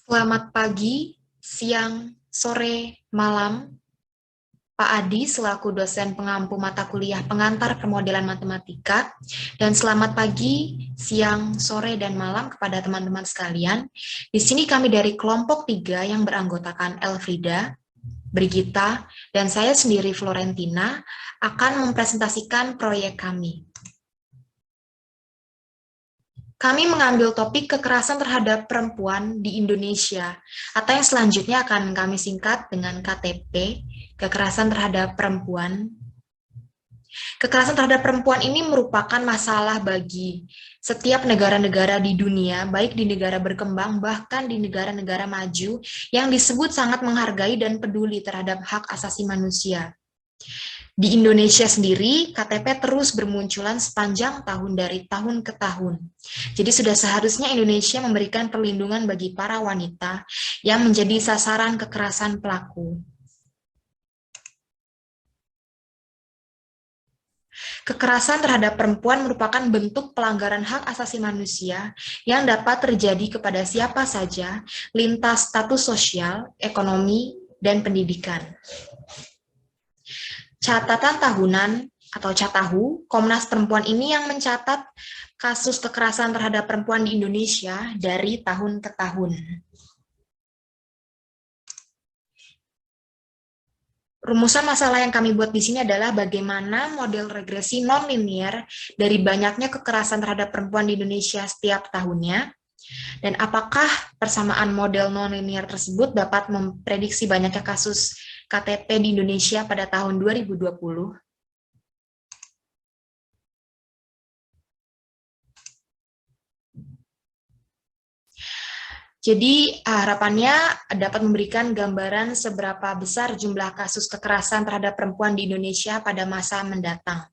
Selamat pagi, siang, sore, malam, Pak Adi selaku dosen pengampu mata kuliah pengantar permodelan matematika, dan selamat pagi, siang, sore, dan malam kepada teman-teman sekalian. Di sini kami dari kelompok 3 yang beranggotakan Elfrida, Brigita, dan saya sendiri Florentina akan mempresentasikan proyek kami. Kami mengambil topik kekerasan terhadap perempuan di Indonesia, atau yang selanjutnya akan kami singkat dengan KTP, kekerasan terhadap perempuan. Kekerasan terhadap perempuan ini merupakan masalah bagi setiap negara-negara di dunia, baik di negara berkembang, bahkan di negara-negara maju, yang disebut sangat menghargai dan peduli terhadap hak asasi manusia. Di Indonesia sendiri, KTP terus bermunculan sepanjang tahun dari tahun ke tahun. Jadi sudah seharusnya Indonesia memberikan perlindungan bagi para wanita yang menjadi sasaran kekerasan pelaku. Kekerasan terhadap perempuan merupakan bentuk pelanggaran hak asasi manusia yang dapat terjadi kepada siapa saja, lintas status sosial, ekonomi, dan pendidikan. Catatan tahunan atau Catahu, Komnas Perempuan ini yang mencatat kasus kekerasan terhadap perempuan di Indonesia dari tahun ke tahun. Rumusan masalah yang kami buat di sini adalah bagaimana model regresi non-linier dari banyaknya kekerasan terhadap perempuan di Indonesia setiap tahunnya, dan apakah persamaan model non-linier tersebut dapat memprediksi banyaknya kasus KTP di Indonesia pada tahun 2020. Jadi harapannya dapat memberikan gambaran seberapa besar jumlah kasus kekerasan terhadap perempuan di Indonesia pada masa mendatang.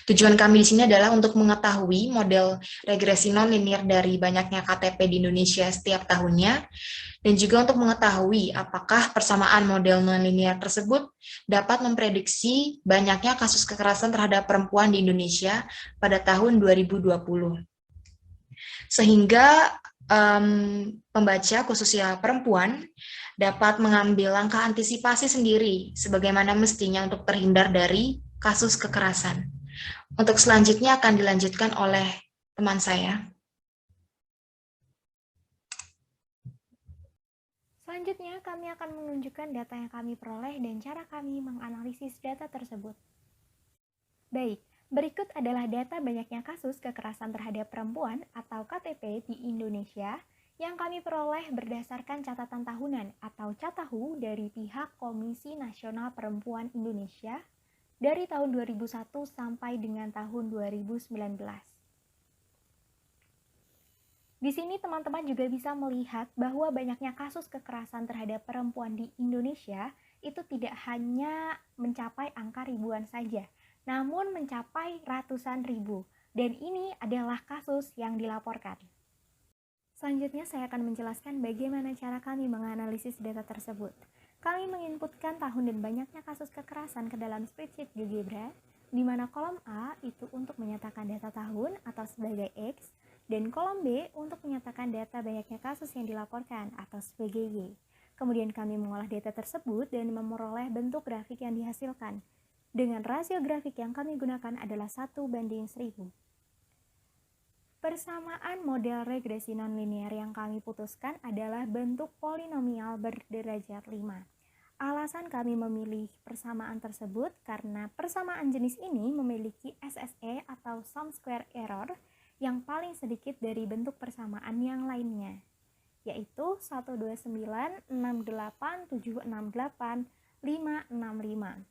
Tujuan kami di sini adalah untuk mengetahui model regresi non-linier dari banyaknya KTP di Indonesia setiap tahunnya, dan juga untuk mengetahui apakah persamaan model non-linier tersebut dapat memprediksi banyaknya kasus kekerasan terhadap perempuan di Indonesia pada tahun 2020. Sehingga pembaca, khususnya perempuan, dapat mengambil langkah antisipasi sendiri sebagaimana mestinya untuk terhindar dari kasus kekerasan. Untuk selanjutnya akan dilanjutkan oleh teman saya. Selanjutnya, kami akan menunjukkan data yang kami peroleh dan cara kami menganalisis data tersebut. Baik, berikut adalah data banyaknya kasus kekerasan terhadap perempuan atau KTP di Indonesia yang kami peroleh berdasarkan catatan tahunan atau Catahu dari pihak Komisi Nasional Perempuan Indonesia dari tahun 2001 sampai dengan tahun 2019. Di sini teman-teman juga bisa melihat bahwa banyaknya kasus kekerasan terhadap perempuan di Indonesia itu tidak hanya mencapai angka ribuan saja, namun mencapai ratusan ribu, dan ini adalah kasus yang dilaporkan. Selanjutnya saya akan menjelaskan bagaimana cara kami menganalisis data tersebut. Kami menginputkan tahun dan banyaknya kasus kekerasan ke dalam spreadsheet GeoGebra, di mana kolom A itu untuk menyatakan data tahun atau sebagai X, dan kolom B untuk menyatakan data banyaknya kasus yang dilaporkan atau sebagai Y. Kemudian kami mengolah data tersebut dan memperoleh bentuk grafik yang dihasilkan. Dengan rasio grafik yang kami gunakan adalah 1:1000. Persamaan model regresi nonlinear yang kami putuskan adalah bentuk polinomial berderajat 5. Alasan kami memilih persamaan tersebut karena persamaan jenis ini memiliki SSE atau sum square error yang paling sedikit dari bentuk persamaan yang lainnya, yaitu 12968768565.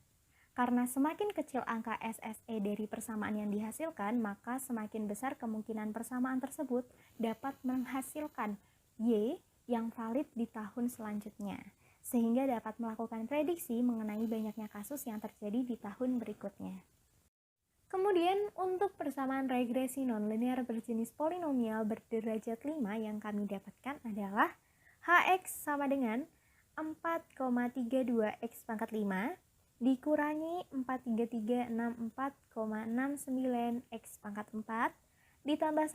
Karena semakin kecil angka SSE dari persamaan yang dihasilkan, maka semakin besar kemungkinan persamaan tersebut dapat menghasilkan Y yang valid di tahun selanjutnya, sehingga dapat melakukan prediksi mengenai banyaknya kasus yang terjadi di tahun berikutnya. Kemudian, untuk persamaan regresi nonlinear berjenis polinomial berderajat 5 yang kami dapatkan adalah Hx sama dengan 4,32x pangkat 5 dikurangi 43364,69 X pangkat 4 ditambah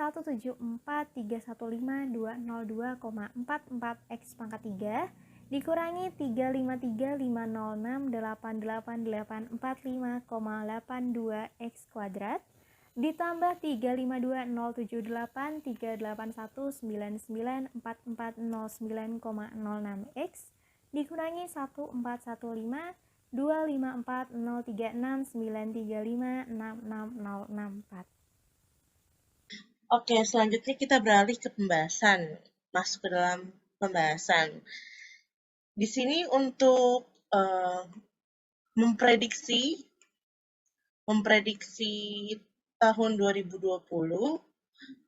174.315.202,44 X pangkat 3 dikurangi 353.506.888845,82 X kuadrat ditambah 352.078.381.99.4409,06 X dikurangi 1450.254.036.935.66064. Oke, selanjutnya kita beralih ke pembahasan. Masuk ke dalam pembahasan. Di sini untuk memprediksi tahun 2020,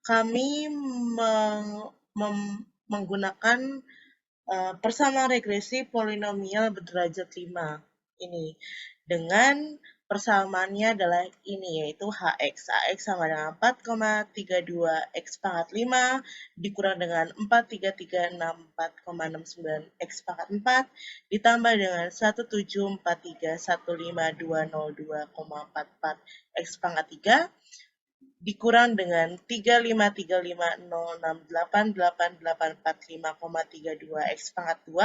kami menggunakan persamaan regresi polinomial berderajat 5 ini dengan persamaannya adalah ini, yaitu Hx. Hx sama dengan 4,32 X pangkat 5 dikurang dengan 4334,69 X pangkat 4 ditambah dengan 174315202,44 X pangkat 3 dikurang dengan 35350688845,32 X pangkat 2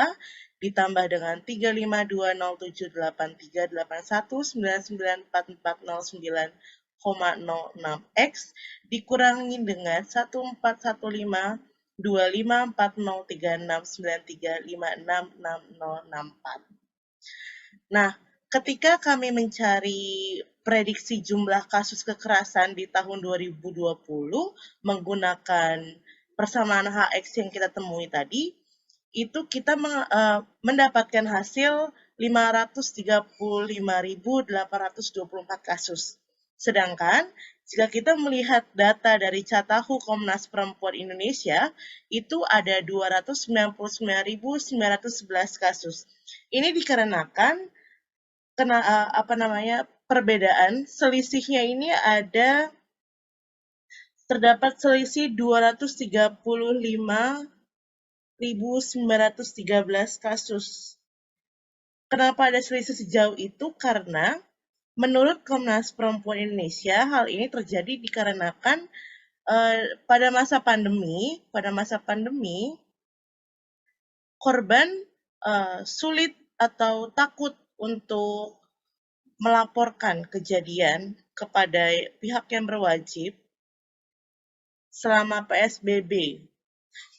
ditambah dengan 352078331994409,06 X dikurangi dengan 145525403693566664. Nah, ketika kami mencari prediksi jumlah kasus kekerasan di tahun 2020 menggunakan persamaan Hx yang kita temui tadi, itu kita mendapatkan hasil 535.824 kasus. Sedangkan jika kita melihat data dari Catahu Komnas Perempuan Indonesia, itu ada 299.911 kasus. Ini dikarenakan perbedaan selisihnya ini terdapat selisih 235.913 kasus. Kenapa ada selisih sejauh itu? Karena menurut Komnas Perempuan Indonesia, hal ini terjadi dikarenakan pada masa pandemi, korban sulit atau takut untuk melaporkan kejadian kepada pihak yang berwajib selama PSBB.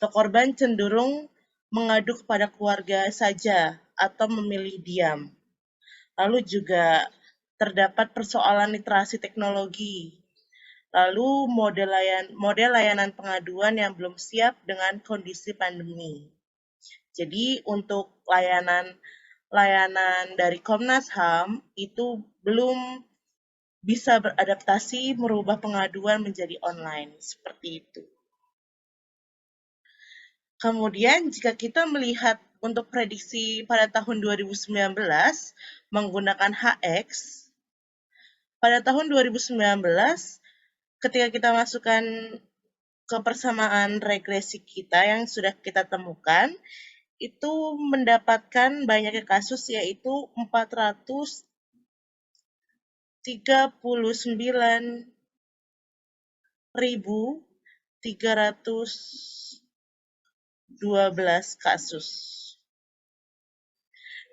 Korban cenderung mengadu kepada keluarga saja atau memilih diam. Lalu juga terdapat persoalan literasi teknologi. Lalu model layanan pengaduan yang belum siap dengan kondisi pandemi. Jadi untuk layanan dari Komnas HAM itu belum bisa beradaptasi merubah pengaduan menjadi online, seperti itu. Kemudian jika kita melihat untuk prediksi pada tahun 2019 menggunakan Hx, pada tahun 2019 ketika kita masukkan ke persamaan regresi kita yang sudah kita temukan, itu mendapatkan banyaknya kasus, yaitu 439.312 kasus.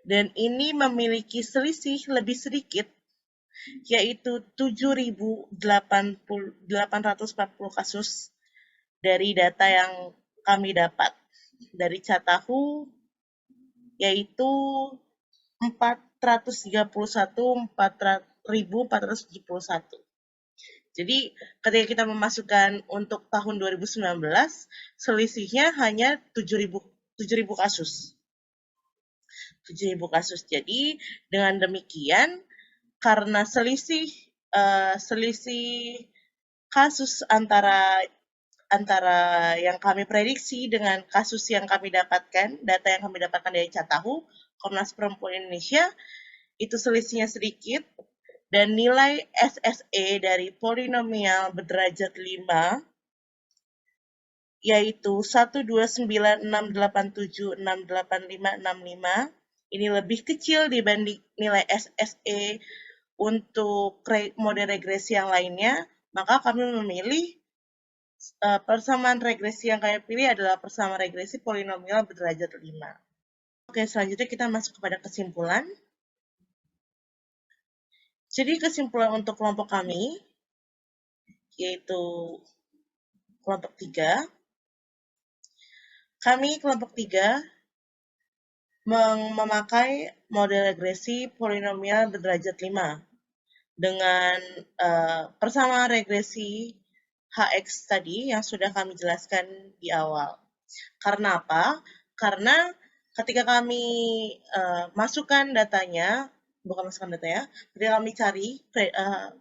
Dan ini memiliki selisih lebih sedikit, yaitu 7.840 kasus dari data yang kami dapat dari Catahu, yaitu 431.471. Jadi ketika kita memasukkan untuk tahun 2019, selisihnya hanya 7.000 kasus. 7.000 kasus. Jadi dengan demikian, karena selisih kasus antara yang kami prediksi dengan kasus yang kami dapatkan, data yang kami dapatkan dari Catahu, Komnas Perempuan Indonesia, itu selisihnya sedikit, dan nilai SSE dari polinomial berderajat 5, yaitu 12968768565, ini lebih kecil dibanding nilai SSE untuk model regresi yang lainnya, maka kami memilih persamaan regresi yang kami pilih adalah persamaan regresi polinomial berderajat 5. Oke, selanjutnya kita masuk kepada kesimpulan. Jadi kesimpulan untuk kelompok kami, yaitu kelompok 3. Kami kelompok 3 memakai model regresi polinomial berderajat 5 dengan persamaan regresi HX tadi yang sudah kami jelaskan di awal. Karena apa? Karena ketika kami masukkan datanya, ketika kami cari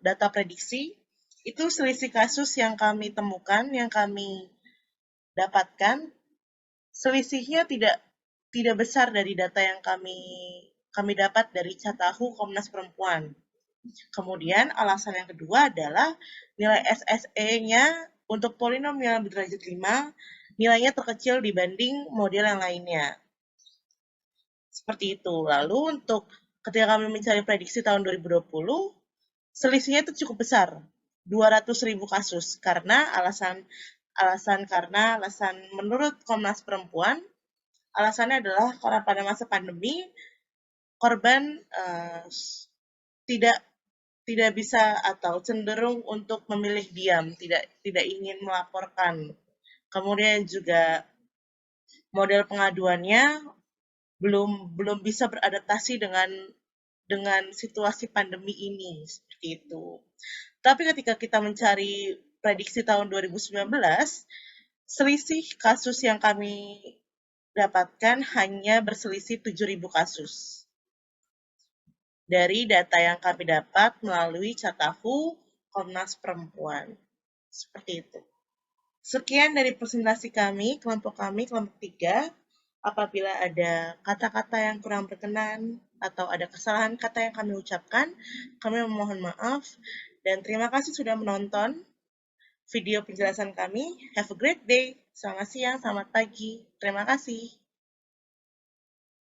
data prediksi, itu selisih kasus yang kami temukan, yang kami dapatkan, selisihnya tidak besar dari data yang kami dapat dari Catahu Komnas Perempuan. Kemudian alasan yang kedua adalah nilai SSE-nya untuk polinomial berderajat 5 nilainya terkecil dibanding model yang lainnya. Seperti itu. Lalu untuk ketika kami mencari prediksi tahun 2020, selisihnya itu cukup besar, 200.000 kasus karena alasan menurut Komnas Perempuan, alasannya adalah karena pada masa pandemi korban tidak bisa atau cenderung untuk memilih diam, tidak ingin melaporkan. Kemudian juga model pengaduannya belum bisa beradaptasi dengan situasi pandemi ini, seperti itu. Tapi ketika kita mencari prediksi tahun 2019, selisih kasus yang kami dapatkan hanya berselisih 7.000 kasus. Dari data yang kami dapat melalui Catahu Komnas Perempuan. Seperti itu. Sekian dari presentasi kami, kelompok 3. Apabila ada kata-kata yang kurang berkenan atau ada kesalahan kata yang kami ucapkan, kami memohon maaf. Dan terima kasih sudah menonton video penjelasan kami. Have a great day. Selamat siang, selamat pagi. Terima kasih.